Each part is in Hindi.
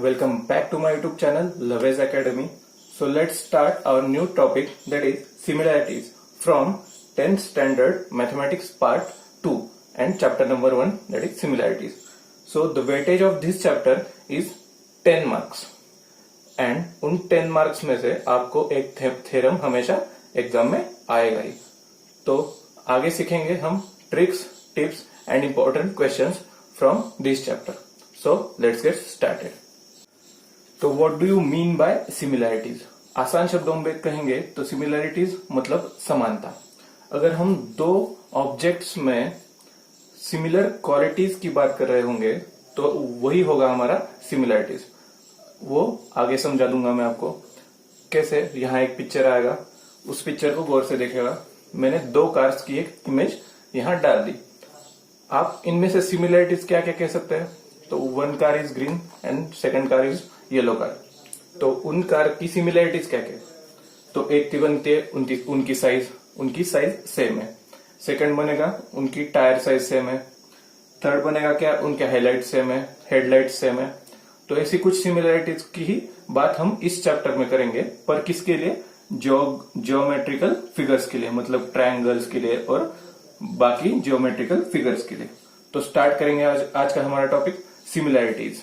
Welcome back to my YouTube channel Love's Academy. So let's start our new topic, that is similarities from 10th standard mathematics part 2 and chapter number 1, that is similarities. So the weightage of this chapter is 10 marks and उन 10 marks में से आपको एक थ्योरम हमेशा एग्जाम में आएगा ही. तो आगे सीखेंगे हम tricks, tips and important questions from this chapter. So let's get started. तो what do you mean by similarities? आसान शब्दों में कहेंगे तो सिमिलैरिटीज मतलब समानता. अगर हम दो ऑब्जेक्ट्स में सिमिलर क्वालिटीज की बात कर रहे होंगे तो वही होगा हमारा सिमिलैरिटीज. वो आगे समझा दूंगा मैं आपको. कैसे? यहाँ एक पिक्चर आएगा, उस पिक्चर को गौर से देखेगा. मैंने दो कार्स की एक इमेज यहाँ डाल दी. आप इनमें से सिमिलैरिटीज क्या क्या कह सकते हैं? तो one car is green and second car is yellow car. तो उन कार की सिमिलैरिटीज क्या क्या? तो एक की बनती है उनकी साइज सेम है. सेकंड बनेगा उनकी टायर साइज सेम है. थर्ड बनेगा क्या? उनके हाईलाइट सेम है, हेडलाइट सेम है. तो ऐसी कुछ सिमिलैरिटीज की ही बात हम इस चैप्टर में करेंगे. पर किसके लिए? ज्योमेट्रिकल फिगर्स के लिए, मतलब ट्रायंगल्स के लिए और बाकी ज्योमेट्रिकल फिगर्स के लिए. तो स्टार्ट करेंगे आज का हमारा टॉपिक सिमिलैरिटीज.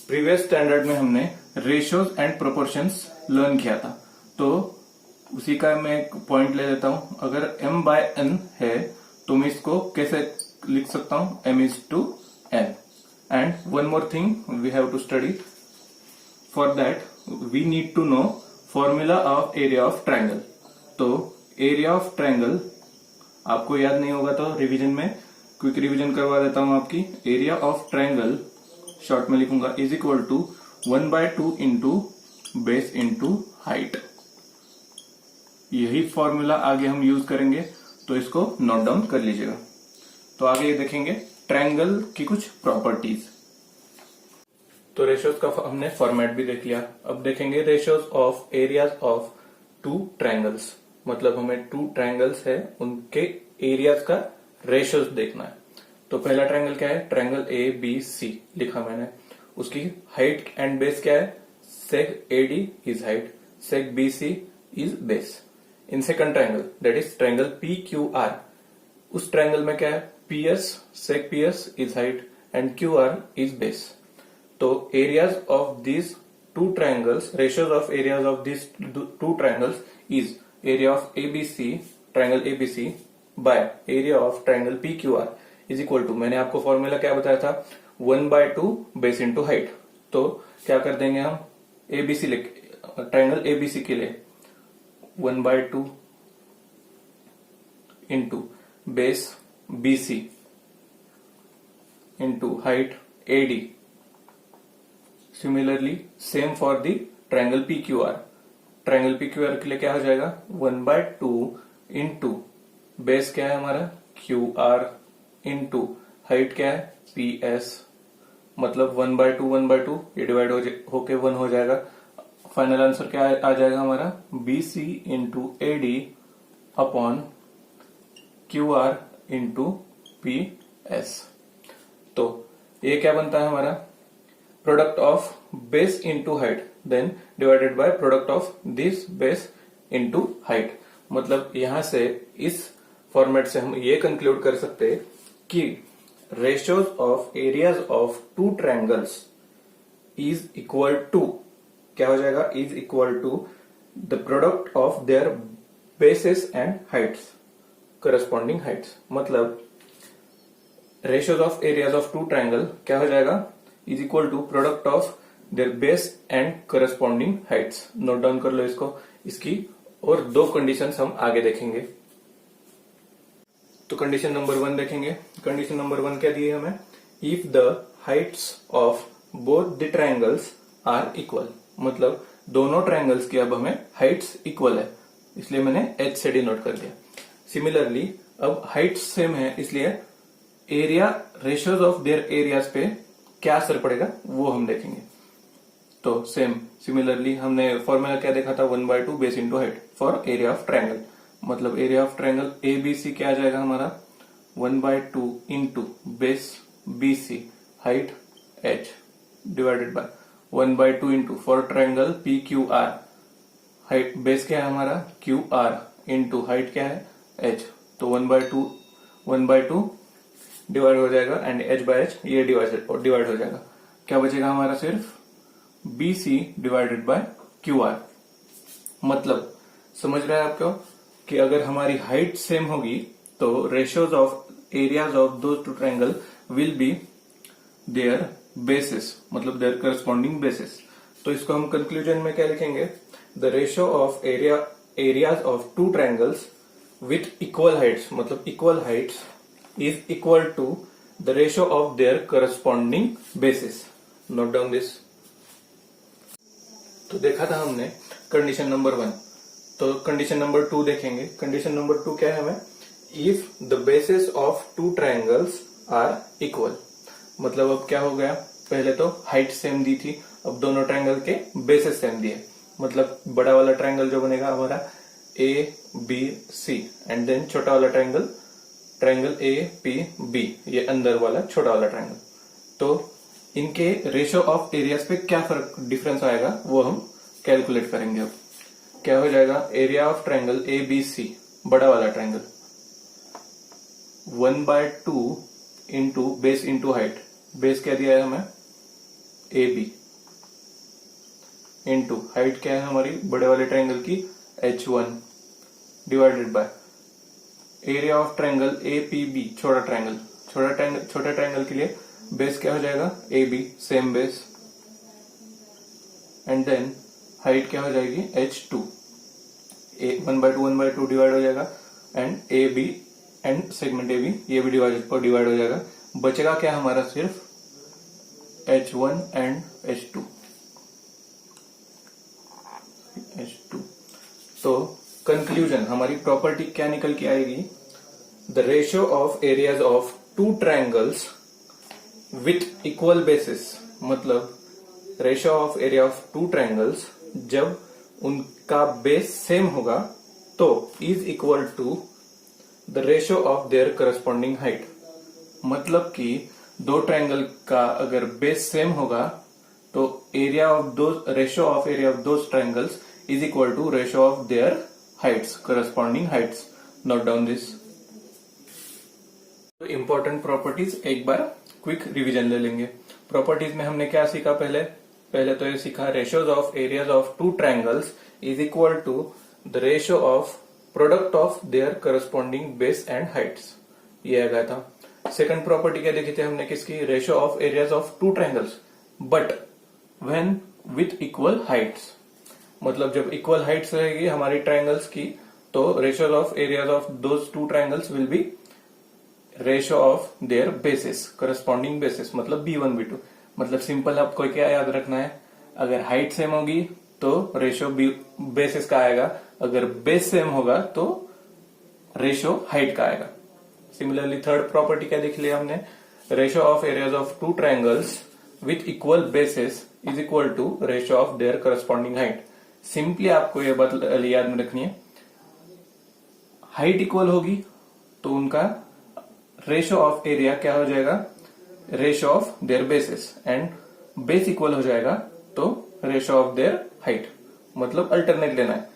प्रीवियस स्टैंडर्ड में हमने रेशियोज एंड प्रोपोर्शंस लर्न किया था. तो उसी का मैं एक पॉइंट ले लेता हूं. अगर m/n है तो मैं इसको कैसे लिख सकता हूं? m/n. And one more thing we have to study. For that we need to know formula of area of triangle. तो एरिया ऑफ ट्रायंगल आपको याद नहीं होगा तो रिवीजन में क्विक रिवीजन करवा देता हूं आपकी. एरिया ऑफ ट्रायंगल शॉर्ट में लिखूंगा is equal to 1/2 into base into height. यही फॉर्मूला आगे हम यूज करेंगे, तो इसको नोट डाउन कर लीजिएगा. तो आगे देखेंगे ट्रायंगल की कुछ प्रॉपर्टीज. तो रेशियोज का हमने फॉर्मेट भी देख लिया. अब देखेंगे ratios of areas of two triangles. मतलब हमें टू ट्रायंगल्स है, उनके एरियाज का रेशियोज देखना है. तो पहला ट्रायंगल क्या है? ट्रायंगल ABC लिखा मैंने. उसकी हाइट एंड बेस क्या है? Sec AD is height, sec BC is base. In second triangle, that is triangle PQR, उस ट्रायंगल में क्या है? PS, sec PS is height and QR is base. तो areas of this two triangles, ratios of areas of this two triangles is area of ABC, triangle ABC by area of triangle PQR is equal to, मैंने आपको फॉर्मूला क्या बताया था? 1/2 बेस इंटू हाइट. तो क्या कर देंगे हम? ABC ट्रायंगल ABC के लिए 1/2 into base BC into height AD. Similarly same for the triangle PQR. Triangle PQR के लिए क्या हो जाएगा? 1/2 इंटू बेस क्या है हमारा? QR इंटू हाइट क्या है? PS. मतलब 1/2 ये डिवाइड होके 1 हो जाएगा. फाइनल आंसर क्या आ जाएगा हमारा? BC into AD upon QR into PS. तो ये क्या बनता है हमारा? Product of base into height then divided by product of this base into height. मतलब यहां से इस फॉर्मेट से हम ये कंक्लूड कर सकते हैं कि ratios of areas of two triangles is equal to, क्या हो जाएगा? Is equal to the product of their bases and heights, corresponding heights. मतलब ratios of areas of two triangle क्या हो जाएगा? Is equal to product of their base and corresponding heights. Note down कर लो इसको. इसकी और दो कंडीशंस हम आगे देखेंगे. तो कंडीशन नंबर 1 देखेंगे. कंडीशन नंबर 1 क्या दी है हमें? If the heights of both the triangles are equal. मतलब दोनों ट्रायंगल्स की अब हमें हाइट्स इक्वल है, इसलिए मैंने H से डिनोट कर दिया. सिमिलरली अब हाइट्स सेम है, इसलिए area, ratios of their areas पे क्या असर पड़ेगा वो हम देखेंगे. तो सेम सिमिलरली हमने फॉर्मूला क्या देखा था? 1/2 base into height for area of triangle. मतलब एरिया ऑफ ट्रायंगल ABC क्या आ जाएगा हमारा? 1/2 into base BC height H divided by 1/2 into for triangle P Q R, height base क्या है हमारा क्यू आर इंटू हाइट क्या है h, तो 1/2 डिवाइड हो जाएगा एंड h/h ये डिवाइड हो जाएगा। क्या बचेगा हमारा सिर्फ BC डिवाइडेड बाय QR। मतलब समझ रहे हैं आपको कि अगर हमारी हाइट सेम होगी तो ratios of areas of those two triangle will be their bases, मतलब देयर करस्पॉन्डिंग बेसिस। तो इसको हम कंक्लूजन में क्या लिखेंगे, the ratio of areas of two triangles with equal heights, मतलब equal heights is equal to the ratio of their corresponding bases. Note down this. तो देखा था हमने कंडीशन नंबर 1, तो कंडीशन नंबर 2 देखेंगे। कंडीशन नंबर 2 क्या है हमें, if the bases of two triangles are equal. मतलब अब क्या हो गया, पहले तो हाइट सेम दी थी, अब दोनों ट्रायंगल के बेसिस सेम दिए। मतलब बड़ा वाला ट्रायंगल जो बनेगा हमारा ABC एंड देन छोटा वाला ट्रायंगल APB, ये अंदर वाला छोटा वाला ट्रायंगल। तो इनके रेशियो ऑफ एरियाज पे क्या फर्क डिफरेंस आएगा वो हम कैलकुलेट करेंगे। अब क्या हो जाएगा, एरिया ऑफ ट्रायंगल ABC बड़ा वाला triangle 1/2 into base into height, base क्या दिया है हमें AB इंटू हाइट क्या है हमारी बड़े वाले ट्रायंगल की H1 divided by area of triangle APB छोटा ट्रायंगल के लिए बेस क्या हो जाएगा AB same base and then height क्या हो जाएगी H2, 1/2 डिवाइड हो जाएगा and AB and segment AB ये भी डिवाइड हो जाएगा। बचेगा क्या हमारा सिर्फ H1 एंड H2। तो कंक्लूजन हमारी प्रॉपर्टी क्या निकल के आएगी, the ratio of areas of two triangles with equal bases, मतलब ratio of area of two triangles जब उनका बेस सेम होगा तो is equal to the ratio of their corresponding height. मतलब कि दो ट्रायंगल का अगर बेस सेम होगा तो ratio of area of those triangles is equal to ratio of their heights, corresponding heights. Note down this. तो इंपॉर्टेंट प्रॉपर्टीज एक बार क्विक रिवीजन ले लेंगे। प्रॉपर्टीज में हमने क्या सीखा, पहले तो ये सीखा ratios of areas of two triangles is equal to the ratio of product of their corresponding base and heights, ये आ गया था। सेकंड प्रॉपर्टी क्या देखी थी हमने किसकी, ratio of areas of two triangles but when with equal heights. मतलब जब इक्वल हाइट्स रहेगी हमारी ट्रायंगल्स की तो ratio of areas of those two triangles will be ratio of there basis, corresponding bases, मतलब B1 B2। मतलब सिंपल आपको क्या याद रखना है, अगर हाइट सेम होगी तो रेशियो बेसिस का आएगा, अगर बेस सेम होगा तो रेशियो हाइट का आएगा। सिमिलरली थर्ड प्रॉपर्टी क्या देख लिया हमने, ratio of areas of two triangles with equal bases is equal to ratio of their corresponding height. Simply आपको ये बात याद में रखनी है, हाइट इक्वल होगी तो उनका रेशियो ऑफ एरिया क्या हो जाएगा, ratio of there basis, and base equal हो जाएगा तो रेशियो ऑफ देयर हाइट। मतलब अल्टरनेट लेना है,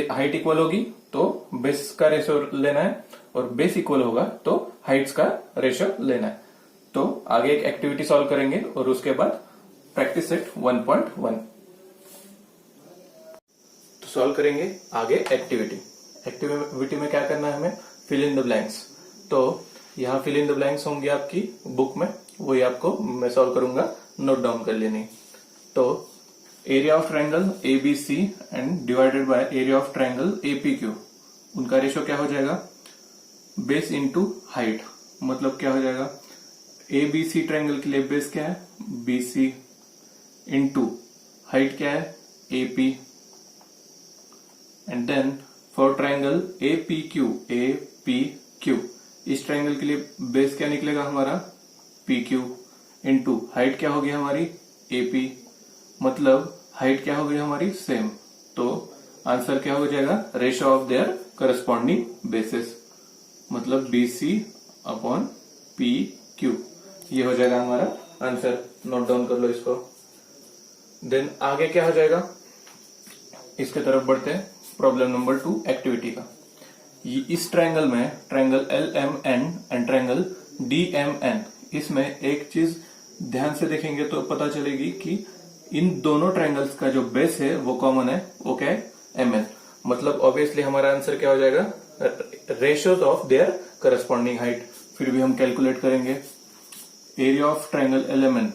हाइट इक्वल होगी तो बेस का रेशियो लेना है और बेस इक्वल होगा तो हाइट्स का रेशियो लेना है। तो आगे एक एक्टिविटी सॉल्व करेंगे और उसके बाद प्रैक्टिस सेट 1.1। तो सॉल्व करेंगे आगे एक्टिविटी में क्या करना है हमें, फिल इन द ब्लैंक्स। तो यहाँ फिल इन द ब्लैंक्स होंगे आपकी बुक में, वही आपको मैं सॉल्व करूंगा, नोट डाउन कर लेनी। तो area of triangle ABC and divided by area of triangle APQ, उनका रेशियो क्या हो जाएगा, बेस इंटू हाइट। मतलब क्या हो जाएगा, ABC ट्रायंगल के लिए बेस क्या है BC इंटू हाइट क्या है AP, and then for triangle APQ, इस ट्रायंगल के लिए बेस क्या निकलेगा हमारा PQ इंटू हाइट क्या होगी हमारी AP, मतलब हाइट क्या होगी हमारी सेम। तो आंसर क्या हो जाएगा, ratio of their corresponding bases, मतलब BC अपॉन PQ, ये हो जाएगा हमारा आंसर नोट डाउन कर लो इसको। देन आगे क्या हो जाएगा, इसके तरफ बढ़ते हैं प्रॉब्लम नंबर 2 एक्टिविटी का। इस ट्रायंगल में triangle LMN and triangle DMN, इसमें एक चीज ध्यान से देखेंगे तो पता चलेगी कि इन दोनों ट्रायंगल्स का जो बेस है वो कॉमन है, वो क्या है, MN। मतलब ऑब्वियसली हमारा आंसर क्या हो जाएगा, ratios of their corresponding height. फिर भी हम कैलकुलेट करेंगे area of triangle LMN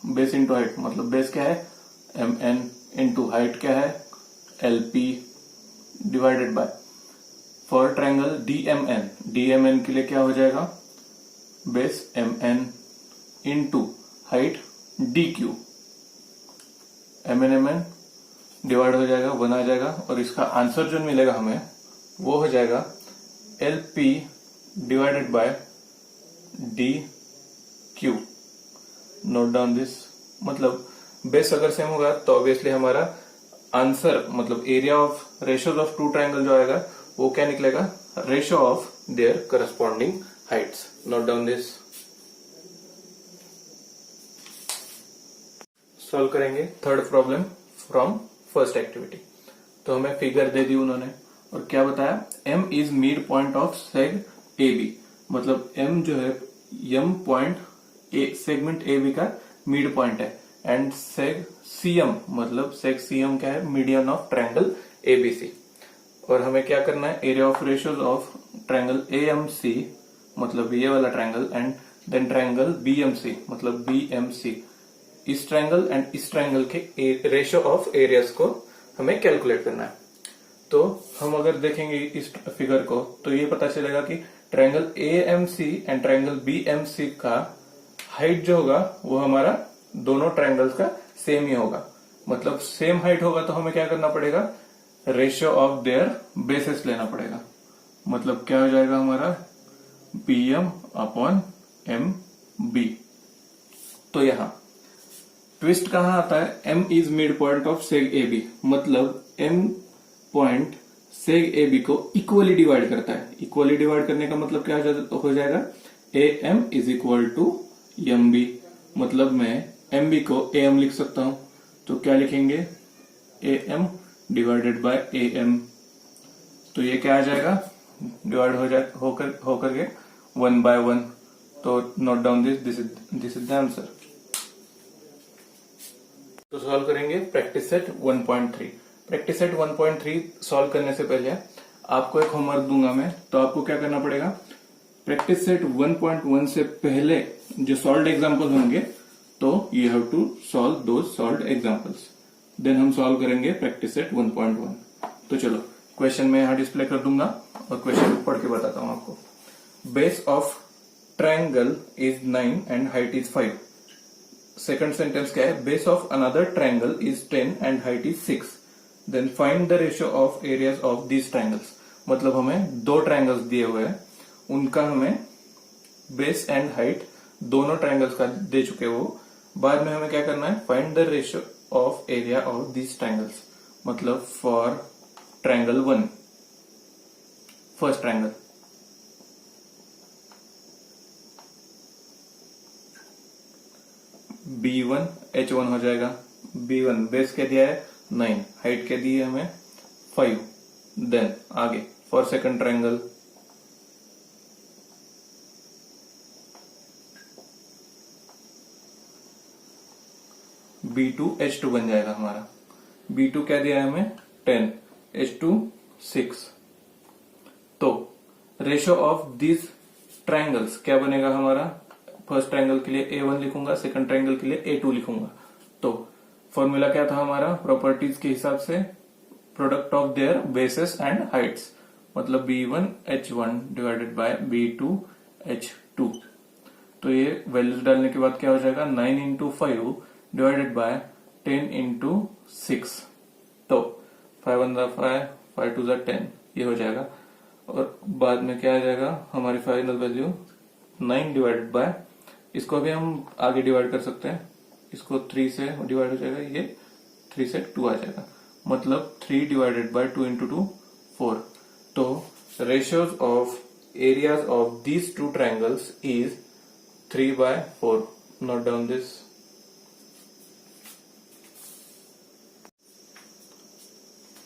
base into height, मतलब बेस क्या है MN इंटू हाइट क्या है LP divided bye, for triangle DMN के लिए क्या हो जाएगा, base MN into height DQ, MN divide हो जाएगा 1 आ जाएगा, और इसका आंसर जो मिलेगा हमें वो हो जाएगा LP divided by DQ। Note down this, मतलब बेस अगर सेम होगा तो ऑब्वियसली हमारा आंसर मतलब area of ratios of two triangle जो आएगा वो क्या निकलेगा, ratio of their corresponding heights. Note down this. Solve करेंगे third problem from first activity. तो हमें फिगर दे दी उन्होंने और क्या बताया, M is mid point of सेग AB, मतलब M जो है M पॉइंट सेगमेंट AB का मिड पॉइंट है, एंड सेग CM मतलब सेग CM क्या है, मीडियन ऑफ ट्रायंगल ABC। और हमें क्या करना है, area of ratios of triangle AMC मतलब ये वाला triangle, and then triangle BMC मतलब BMC। इस ट्रायंगल एंड इस ट्रायंगल के रेशियो ऑफ एरियाज को हमें कैलकुलेट करना है। तो हम अगर देखेंगे इस फिगर को तो ये पता चलेगा कि triangle AMC and triangle BMC का हाइट जो होगा वो हमारा दोनों ट्रायंगल्स का सेम ही होगा। मतलब सेम हाइट होगा तो हमें क्या करना पड़ेगा, रेशियो ऑफ देयर बेसिस लेना पड़ेगा। मतलब क्या हो जाएगा हमारा BM अपॉन MB। तो यहां ट्विस्ट कहां आता है, M is mid point of सेग AB, मतलब M पॉइंट सेग AB को इक्वली डिवाइड करता है। इक्वली डिवाइड करने का मतलब क्या हो जाएगा, AM is equal to MB, मतलब मैं MB को AM लिख सकता हूं। तो क्या लिखेंगे, AM डिवाइडेड बाय AM। तो ये क्या आ जाएगा, डिवाइड होकर के 1/1। तो note down this is the answer. तो सॉल्व करेंगे practice set 1.3। Practice set 1.3 solve करने से पहले आपको एक होमवर्क दूंगा मैं, तो आपको क्या करना पड़ेगा, प्रैक्टिस सेट 1.1 से पहले जो सॉल्व्ड एग्जांपल होंगे तो you have to solve those solved examples, then हम सॉल्व करेंगे प्रैक्टिस सेट 1.1। तो चलो क्वेश्चन में यहां डिस्प्ले कर दूंगा और क्वेश्चन पढ़ के बताता हूं आपको। Base of triangle is 9 and height is 5। Second sentence क्या है, base of another triangle is 10 and height is 6। Then find the ratio of areas of these triangles. मतलब हमें दो ट्रायंगल्स दिए हुए हैं, उनका हमें बेस एंड हाइट दोनों ट्रायंगल्स का दे चुके हैं वो। बाद में हमें क्या करना है, find the ratio of area of these triangles, मतलब for triangle 1 first triangle. B1 H1 हो जाएगा। B1 बेस क्या दिया है 9, हाइट क्या दी है हमें 5। देन आगे for second triangle B2 H2 बन जाएगा हमारा। B2 क्या दिया है हमें 10, H2 6। तो रेशियो ऑफ दिस ट्रायंगल्स क्या बनेगा हमारा, फर्स्ट ट्रायंगल के लिए A1 लिखूंगा, सेकंड ट्रायंगल के लिए A2 लिखूंगा। तो फॉर्मूला क्या था हमारा, प्रॉपर्टीज के हिसाब से product of there basis and Heights, मतलब B1 H1 divided bye B2 H2। तो ये वैल्यूज डालने के बाद क्या हो जाएगा, 9 इंटू 5 डिवाइडेड बाय 10 इंटू 6। तो 5 1 5, 5 2 10 ये हो जाएगा। और बाद में क्या आ जाएगा हमारी फाइनल वैल्यू 9 डिवाइडेड बाय, इसको भी हम आगे डिवाइड कर सकते हैं, इसको 3 से डिवाइड हो जाएगा, ये 3 से 2 आ जाएगा, मतलब 3 डिवाइडेड बाय 2 इंटू 2 4। तो ratios of areas of these two triangles is 3/4, note down this.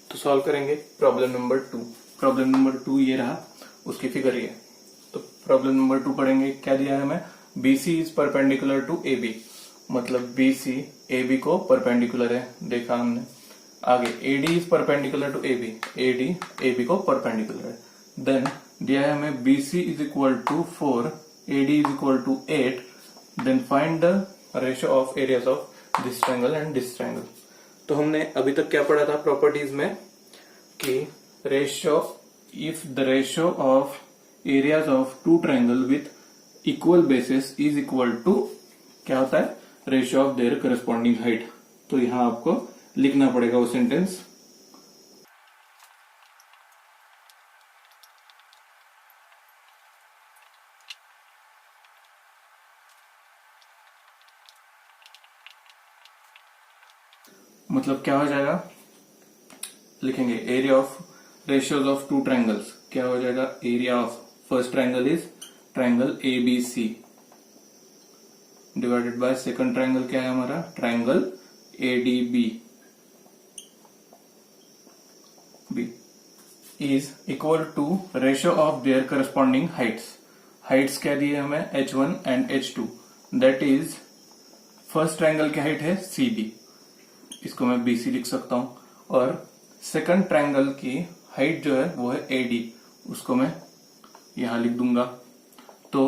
तो सॉल्व करेंगे प्रॉब्लम नंबर 2। प्रॉब्लम नंबर 2 ये रहा, उसकी फिगर ये। तो प्रॉब्लम नंबर 2 पढ़ेंगे। क्या दिया है हमें? BC is perpendicular to AB, मतलब BC AB को परपेंडिकुलर है, देखा हमने। आगे AD is perpendicular to AB, AD AB को परपेंडिकुलर है। देन दिया है हमें BC is equal to 4, AD is equal to 8। Then find the ratio of areas of this triangle and this triangle. तो हमने अभी तक क्या पढ़ा था प्रॉपर्टीज में कि ratio, if the ratio of areas of two triangle with equal bases is equal to क्या होता है? Ratio of their corresponding height. तो यहां आपको लिखना पड़ेगा वो सेंटेंस। मतलब क्या हो जाएगा? लिखेंगे area of ratios of two triangles. क्या हो जाएगा? Area of first triangle is triangle ABC divided by second triangle क्या है हमारा? Triangle ADB is equal to ratio of their corresponding heights. Heights क्या दिए हमें? H1 and H2। That is first triangle की हाइट है CB, इसको मैं BC लिख सकता हूं, और सेकंड ट्रायंगल की हाइट जो है वो है AD, उसको मैं यहां लिख दूंगा। तो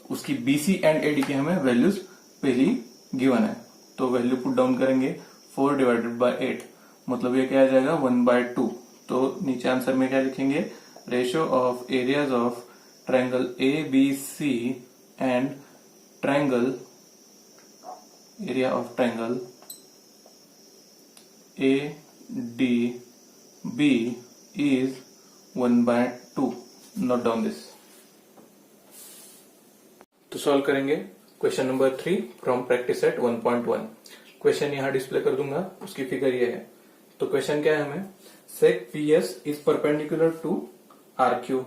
उसकी BC एंड AD की हमें वैल्यूज पहली गिवन है, तो वैल्यू पुट डाउन करेंगे 4 डिवाइडेड बाय 8, मतलब ये क्या आ जाएगा? 1/2। तो नीचे आंसर में क्या लिखेंगे? Ratio of areas of triangle ABC and triangle area of triangle ADB is 1/2। Note down this. तो सॉल्व करेंगे question number 3 from practice set 1.1। Question यहां डिस्प्ले कर दूंगा, उसकी फिगर ये है। तो क्वेश्चन क्या है हमें? Seg PS is perpendicular to RQ,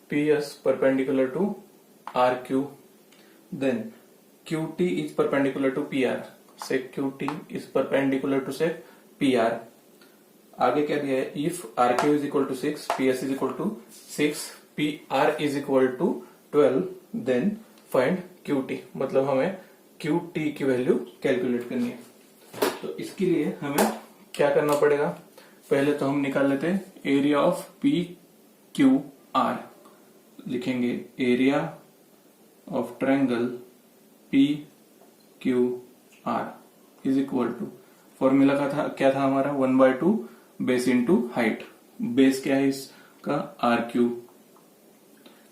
PS perpendicular to RQ, then QT is perpendicular to PR, seg QT is perpendicular to seg PR। आगे क्या दिया है? If RQ is equal to 6, PS is equal to 6, PR is equal to 12, then find QT, मतलब हमें QT की वैल्यू कैलकुलेट करनी है। तो इसके लिए हमें क्या करना पड़ेगा? पहले तो हम निकाल लेते हैं एरिया ऑफ PQR। लिखेंगे area of triangle PQR is equal to, formula का क्या था हमारा? 1/2 बेस इंटू हाइट। बेस क्या है इसका? RQ,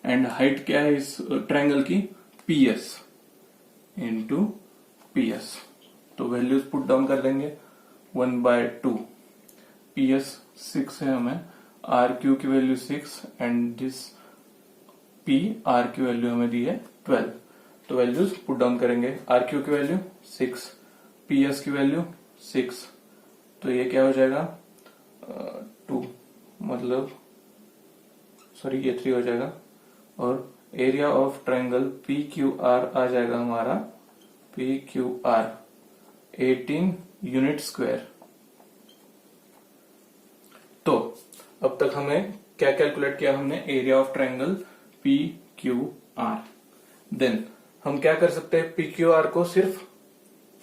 एंड हाइट क्या है इस ट्रायंगल की? PS into PS। तो वैल्यूज पुट डाउन कर देंगे। 1/2, PS 6 है हमें, RQ की वैल्यू 6 एंड दिस PR की वैल्यू हमें दी है 12। तो वैल्यूज पुट डाउन करेंगे। RQ की वैल्यू 6, PS की वैल्यू 6, तो ये क्या हो जाएगा? 2, मतलब सॉरी ये 3 हो जाएगा। और एरिया ऑफ ट्रायंगल PQR आ जाएगा हमारा PQR 18 यूनिट स्क्वायर। तो अब तक हमें क्या कैलकुलेट किया? हमने area of triangle PQR। Then हम क्या कर सकते हैं? PQR को सिर्फ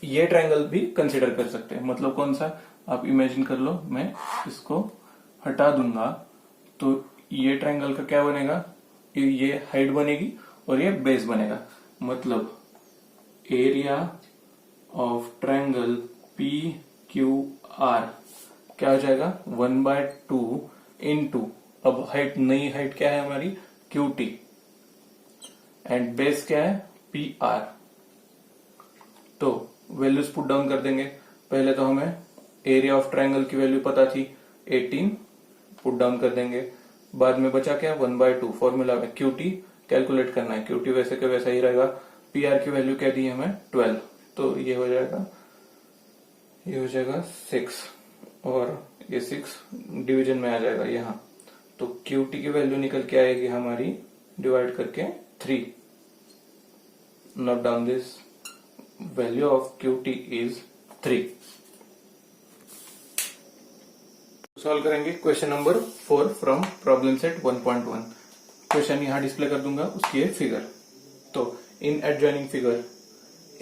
ये ट्रायंगल भी कंसिडर कर सकते हैं। मतलब कौन सा? आप इमेजिन कर लो, मैं इसको हटा दूंगा तो ये ट्रायंगल का क्या बनेगा? ये हाइट बनेगी और ये बेस बनेगा। मतलब एरिया ऑफ ट्रायंगल PQR क्या हो जाएगा? 1/2 इंटू, अब हाइट, नई हाइट क्या है हमारी? QT, एंड बेस क्या है? PR। तो वैल्यूज पुट डाउन कर देंगे। पहले तो हमें एरिया ऑफ ट्रायंगल की वैल्यू पता थी 18, पुट डाउन कर देंगे। बाद में बचा क्या? 1/2, फॉर्मूला में QT कैलकुलेट करना है। QT वैसे के वैसा ही रहेगा। PR की वैल्यू क्या दी है हमें? 12, तो ये हो जाएगा 6, और ये 6 डिवीजन में आ जाएगा यहाँ। तो QT की वैल्यू निकल के आएगी हमारी डिवाइड करके 3। Note down this. value of QT is 3. Solve करेंगे question number 4 from problem set 1.1. Question यहाँ डिस्प्ले कर दूंगा, उसकी है फिगर. तो in adjoining figure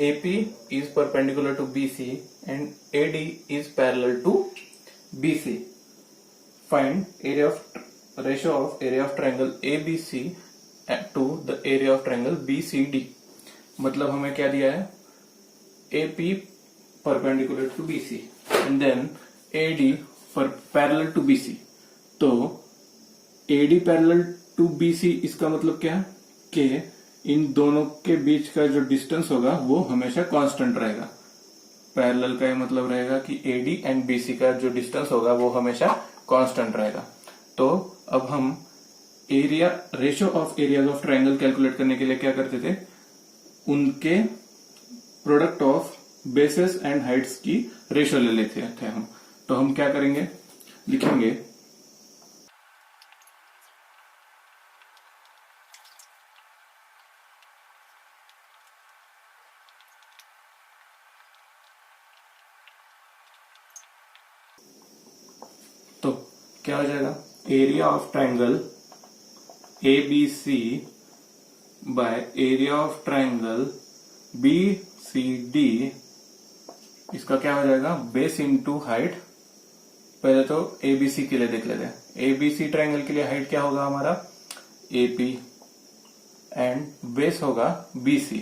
AP is perpendicular to BC and AD is parallel to BC. Find ratio of area of triangle ABC to the area of triangle BCD. मतलब हमें क्या दिया है, AP perpendicular to BC and then AD parallel to BC. तो AD parallel to BC इसका मतलब क्या है कि इन दोनों के बीच का जो डिस्टेंस होगा वो हमेशा कांस्टेंट रहेगा. पैरेलल का ये मतलब रहेगा कि AD एंड BC का जो डिस्टेंस होगा वो हमेशा कांस्टेंट रहेगा. तो अब हम ratio of areas of triangle calculate करने के लिए क्या करते थे, उनके product of bases and Heights की रेशियो ले लेते थे हम. तो हम क्या करेंगे, लिखेंगे तो क्या हो जाएगा, area of triangle ABC by area of triangle BCD. इसका क्या हो जाएगा, बेस इंटू हाइट. पहले तो ABC के लिए देख लेते हैं. ABC ट्रायंगल के लिए हाइट क्या होगा हमारा AP एंड बेस होगा BC.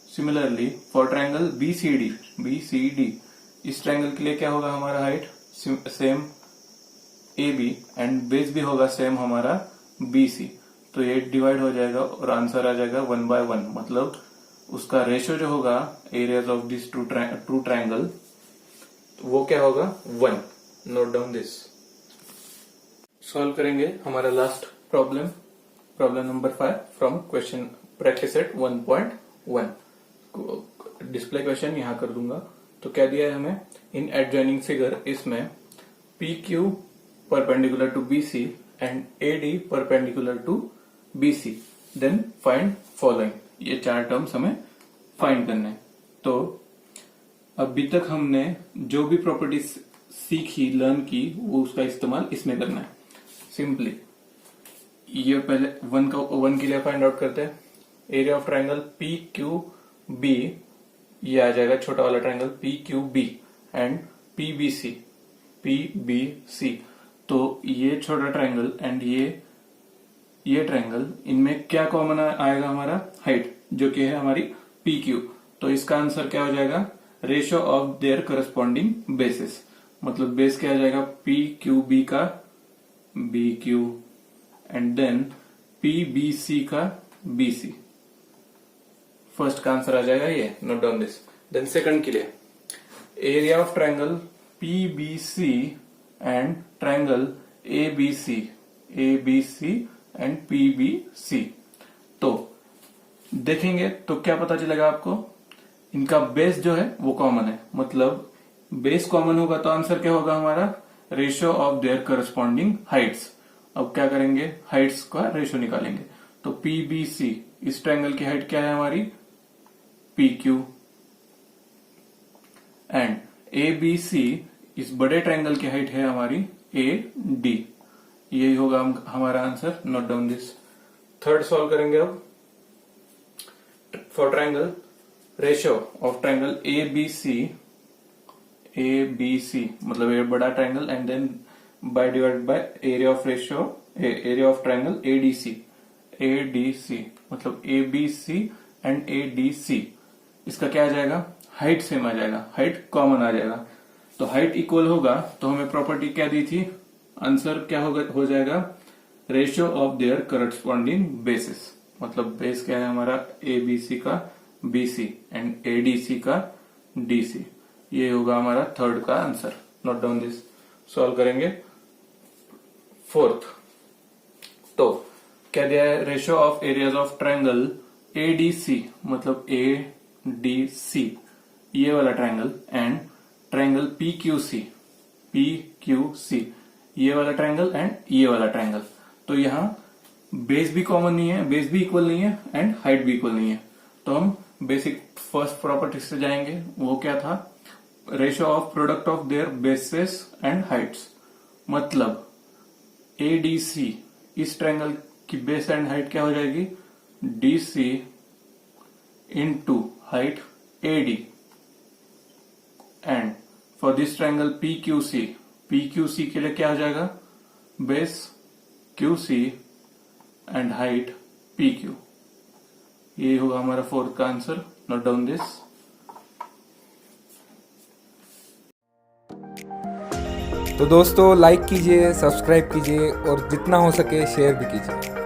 Similarly for triangle BCD इस ट्रायंगल के लिए क्या होगा हमारा height same AB and base भी होगा सेम हमारा BC. तो ये डिवाइड हो जाएगा और आंसर आ जाएगा 1/1. मतलब उसका रेशियो जो होगा areas of this two triangle वो क्या होगा 1. Note down this. सॉल्व करेंगे हमारा last problem number 5 from question practice set 1.1. Display question यहां कर दूंगा. तो क्या दिया है हमें, इन एडजॉइनिंग फिगर इसमें PQ perpendicular to BC and AD perpendicular to BC. Then find following. ये 4 टर्म्स हमें फाइंड करने. तो अभी तक हमने जो भी प्रॉपर्टीज सीखी लर्न की वो उसका इस्तेमाल इसमें करना है. सिंपली ये पहले 1 के लिए फाइंड आउट करते हैं. एरिया ऑफ ट्रायंगल PQB, ये आ जाएगा छोटा वाला ट्रायंगल PQB एंड PBC. तो ये छोटा ट्रायंगल एंड ये ट्रायंगल, इनमें क्या कॉमन आएगा हमारा हाइट, जो कि है हमारी PQ. तो इसका आंसर क्या हो जाएगा, ratio of their corresponding bases. मतलब बेस क्या आ जाएगा PQB का BQ एंड देन PBC का BC. फर्स्ट का आंसर आ जाएगा ये. Note down this. Then second के लिए area of triangle PBC and triangle ABC and PBC. तो देखेंगे तो क्या पता चलेगा आपको, इनका बेस जो है वो कॉमन है. मतलब बेस कॉमन होगा तो आंसर क्या होगा हमारा, ratio of their corresponding Heights. अब क्या करेंगे, हाइट्स का रेशियो निकालेंगे. तो PBC इस ट्रायंगल की हाइट क्या है हमारी PQ एंड ABC इस बड़े ट्रायंगल की हाइट है हमारी AD. यही होगा हमारा answer. Note down this. Third solve करेंगे अब. For triangle ratio of triangle ABC मतलब ये बड़ा triangle and then by divide by area of triangle ADC मतलब ABC एंड ADC. इसका क्या आ जाएगा, हाइट सेम आ जाएगा, हाइट कॉमन आ जाएगा. तो हाइट इक्वल होगा तो हमें प्रॉपर्टी क्या दी थी, आंसर क्या हो जाएगा, ratio of their corresponding bases. मतलब बेस क्या है हमारा ABC का BC एंड ADC का DC. ये होगा हमारा थर्ड का answer. Note down this. Solve करेंगे फोर्थ. तो क्या दिया है, ratio of areas of triangle ADC मतलब ADC ये वाला ट्रायंगल एंड ट्रायंगल PQC ये वाला ट्रायंगल एंड ये वाला ट्रायंगल. तो यहाँ बेस भी कॉमन नहीं है, बेस भी इक्वल नहीं है एंड हाइट भी इक्वल नहीं है. तो हम बेसिक फर्स्ट प्रॉपर्टी से जाएंगे। वो क्या था? Ratio of product of their bases and Heights. मतलब ADC, इस ट्रायंगल की बेस एंड हाइट क्या हो जाएगी? DC into height AD। And for this triangle PQC के लिए क्या हो जाएगा? Base QC and height PQ। ये होगा हमारा फोर्थ का आंसर। Note down this. तो दोस्तों लाइक कीजिए, सब्सक्राइब कीजिए और जितना हो सके शेयर भी कीजिए।